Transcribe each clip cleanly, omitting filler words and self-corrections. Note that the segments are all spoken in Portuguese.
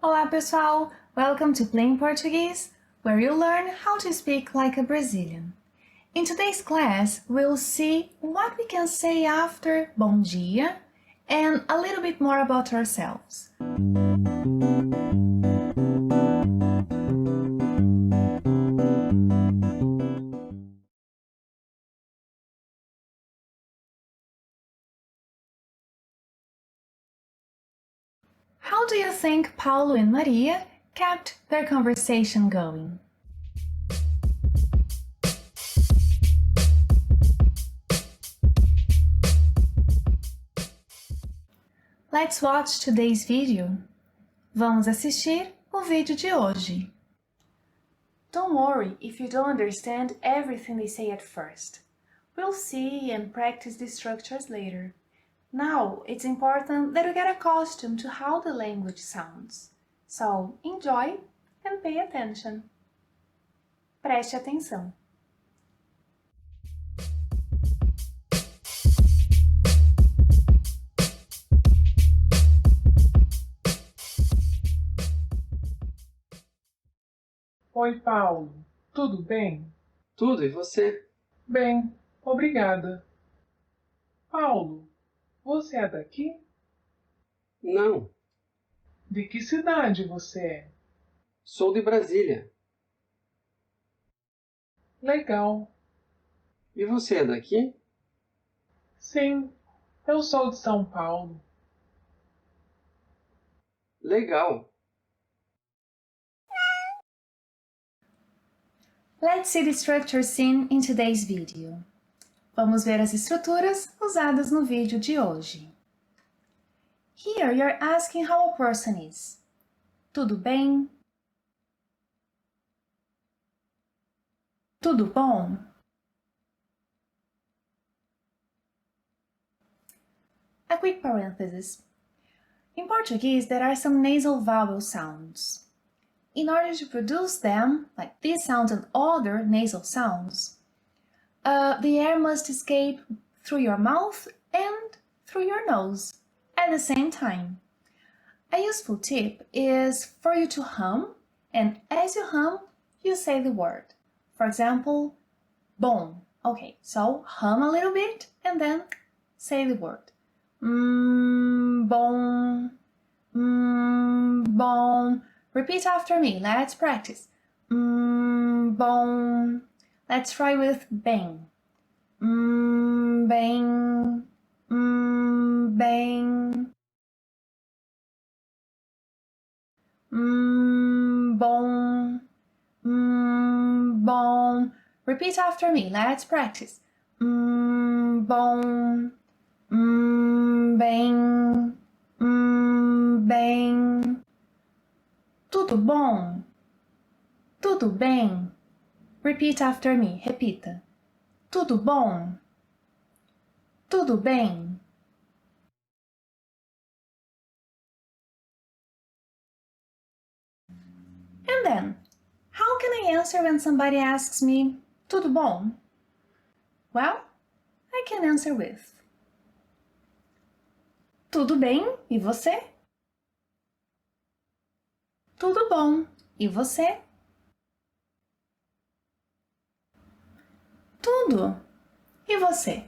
Olá, pessoal! Welcome to Playing Portuguese, where you learn how to speak like a Brazilian. In today's class, we'll see what we can say after bom dia and a little bit more about ourselves. How do you think Paulo and Maria kept their conversation going? Let's watch today's video. Vamos assistir o vídeo de hoje. Don't worry if you don't understand everything they say at first. We'll see and practice the structures later. Now, it's important that you get accustomed to how the language sounds. So, enjoy and pay attention. Preste atenção. Oi, Paulo. Tudo bem? Tudo, e você? Bem, obrigada. Paulo, você é daqui? Não, De que cidade você é? sou de Brasília. Legal. E você é daqui? Sim, eu sou de São Paulo. Legal. Let's see the structure seen in today's video. Vamos ver as estruturas usadas no vídeo de hoje. Here you're asking how a person is. Tudo bem? Tudo bom? A quick parenthesis. In Portuguese, there are some nasal vowel sounds. In order to produce them, like this sound and other nasal sounds, the air must escape through your mouth and through your nose at the same time. A useful tip is for you to hum, and as you hum, you say the word. For example, bom. Okay, so hum a little bit and then say the word. Bom, bom. Repeat after me. Let's practice. Bom. Let's try with bem. Bem. Bem. Bom. Bom. Repeat after me. Let's practice. Bom. Bem. Bem. Tudo bom? Tudo bem? Repeat after me. Repita. Tudo bom? Tudo bem? And then, how can I answer when somebody asks me, tudo bom? Well, I can answer with tudo bem, e você? Tudo bom, e você? Tudo, e você?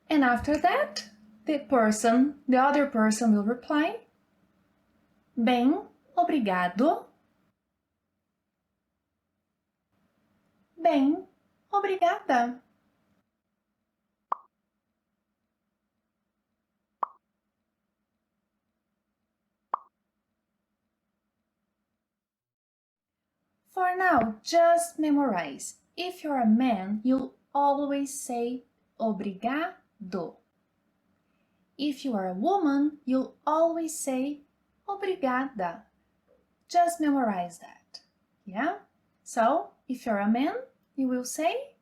And after that, the other person will reply, bem, obrigado. Bem, obrigada. For now, just memorize. If you're a man, you'll always say obrigado. If you are a woman, you'll always say obrigada. Just memorize that. Yeah? So, if you're a man, you will say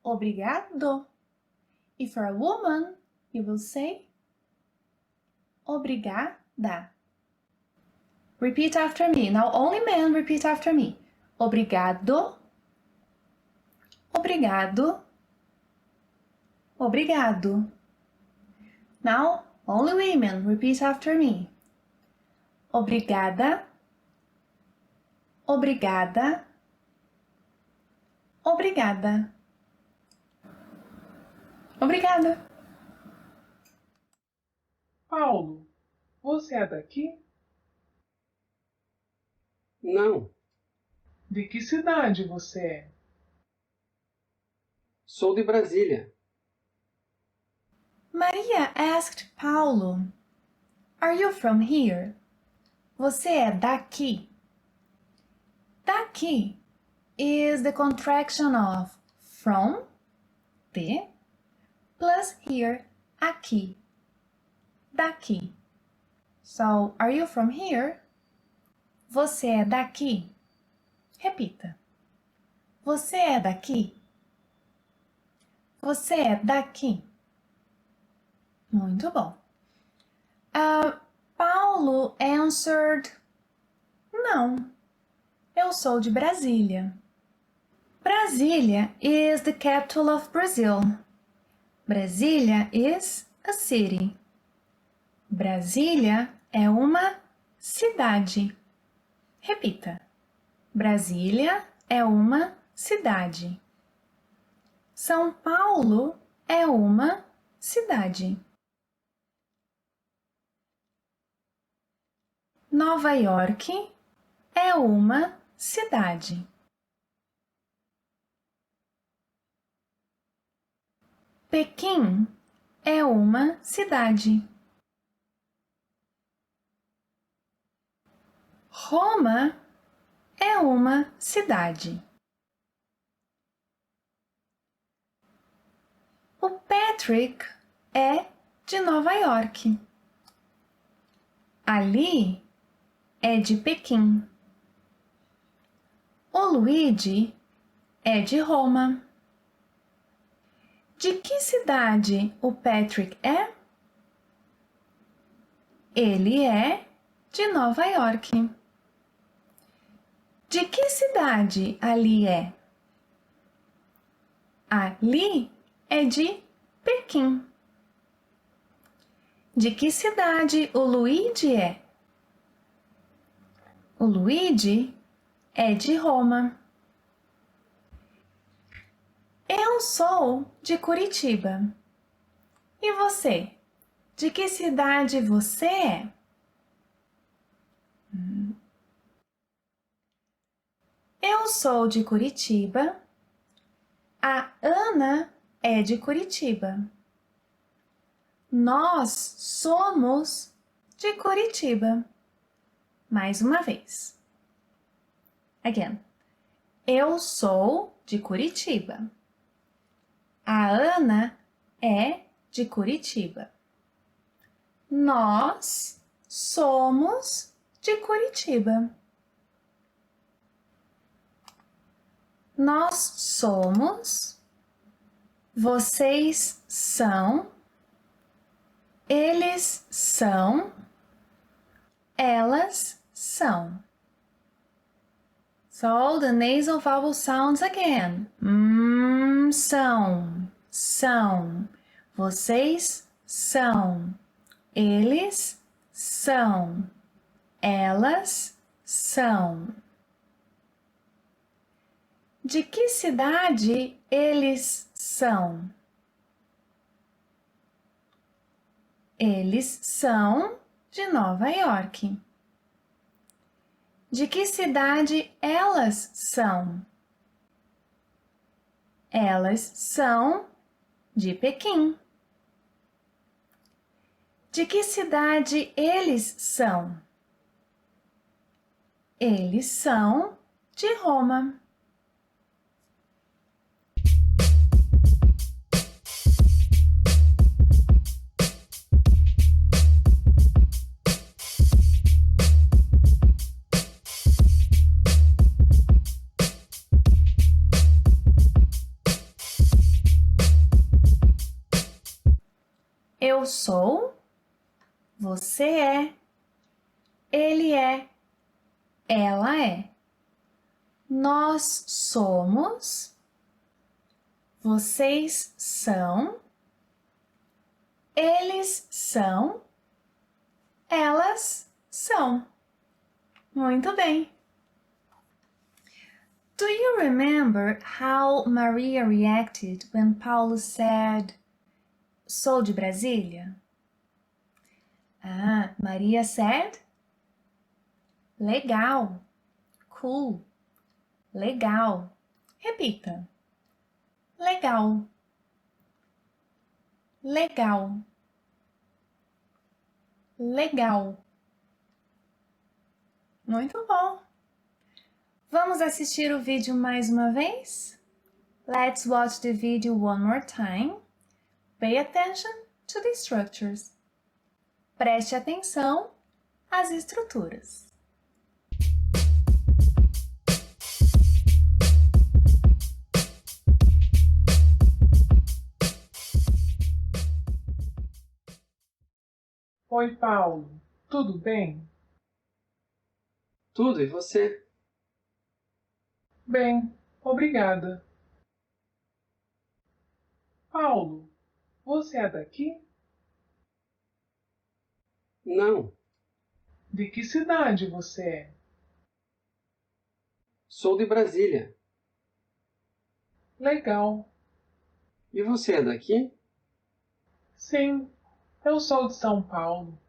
obrigado. If you're a woman, you will say obrigada. Repeat after me. Now only men repeat after me. Obrigado. Obrigado. Obrigado. Now Only women. Repeat after me. Obrigada. Obrigada. Obrigada. Obrigada. Paulo, você é daqui? Não, De que cidade você é? sou de Brasília. Maria asked Paulo, "Are you from here?" Você é daqui? Daqui is the contraction of from, de, plus here, aqui. Daqui. So, are you from here? Você é daqui? Repita. Você é daqui? Você é daqui? Muito bom. Paulo answered, não, eu sou de Brasília. Brasília is the capital of Brazil. Brasília is a city. Brasília é uma cidade. Repita. Brasília é uma cidade. São Paulo é uma cidade. Nova York é uma cidade. Pequim é uma cidade. Roma é uma cidade. O Patrick é de Nova York. Ali é de Pequim. O Luigi é de Roma. De que cidade o Patrick é? Ele é de Nova York. De que cidade Ali é? Ali é de Pequim. De que cidade o Luigi é? O Luigi é de Roma. Eu sou de Curitiba. E você? De que cidade você é? Eu sou de Curitiba. A Ana é de Curitiba. Nós somos de Curitiba. Mais uma vez. Again. Eu sou de Curitiba. A Ana é de Curitiba. Nós somos de Curitiba. Nós somos. Vocês são. Eles são. Elas são. So the nasal vowel sounds again. São. São. Vocês são. Eles são. Elas são. De que cidade eles são? Eles são de Nova York. De que cidade elas são? Elas são de Pequim. De que cidade eles são? Eles são de Roma. Eu sou, você é, ele é, ela é. Nós somos, vocês são, Eles são. Elas são. Muito bem. Do you remember how Maria reacted when Paulo said, "Sou de Brasília"? Maria said, legal, cool, legal. Repita. Legal, legal, legal. Muito bom. Vamos assistir o vídeo mais uma vez? Let's watch the video one more time. Pay attention to the structures. Preste atenção às estruturas. Oi, Paulo. Tudo bem? Tudo, e você? Bem, obrigada. Paulo, você é daqui? Não, De que cidade você é? sou de Brasília. Legal. E você é daqui? Sim, eu sou de São Paulo.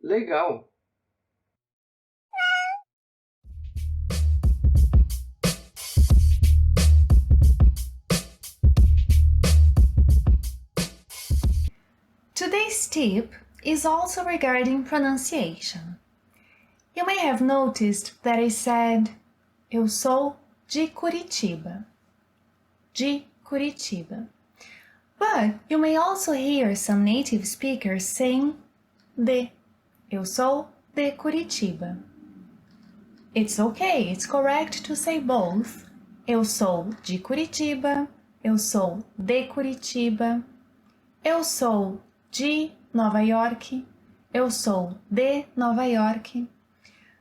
Legal. Today's tip is also regarding pronunciation. You may have noticed that I said, eu sou de Curitiba. De Curitiba. But you may also hear some native speakers saying de. Eu sou de Curitiba. It's okay, it's correct to say both. Eu sou de Curitiba. Eu sou de Curitiba. Eu sou de Nova York. Eu sou de Nova York.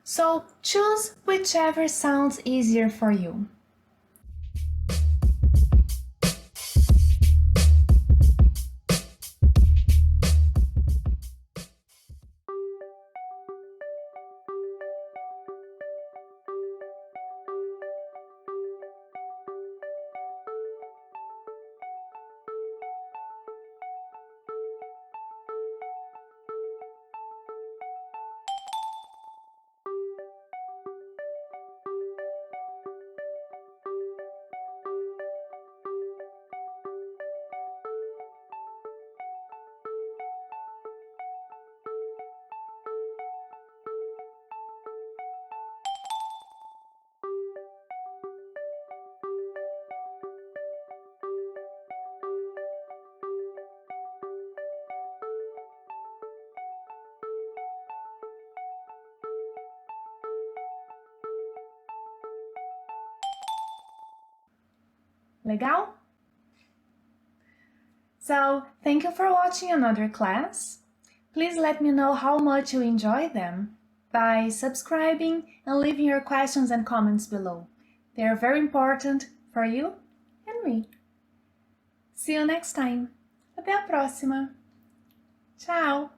So choose whichever sounds easier for you. Legal? So, thank you for watching another class. Please let me know how much you enjoy them by subscribing and leaving your questions and comments below. They are very important for you and me. See you next time. Até a próxima. Tchau!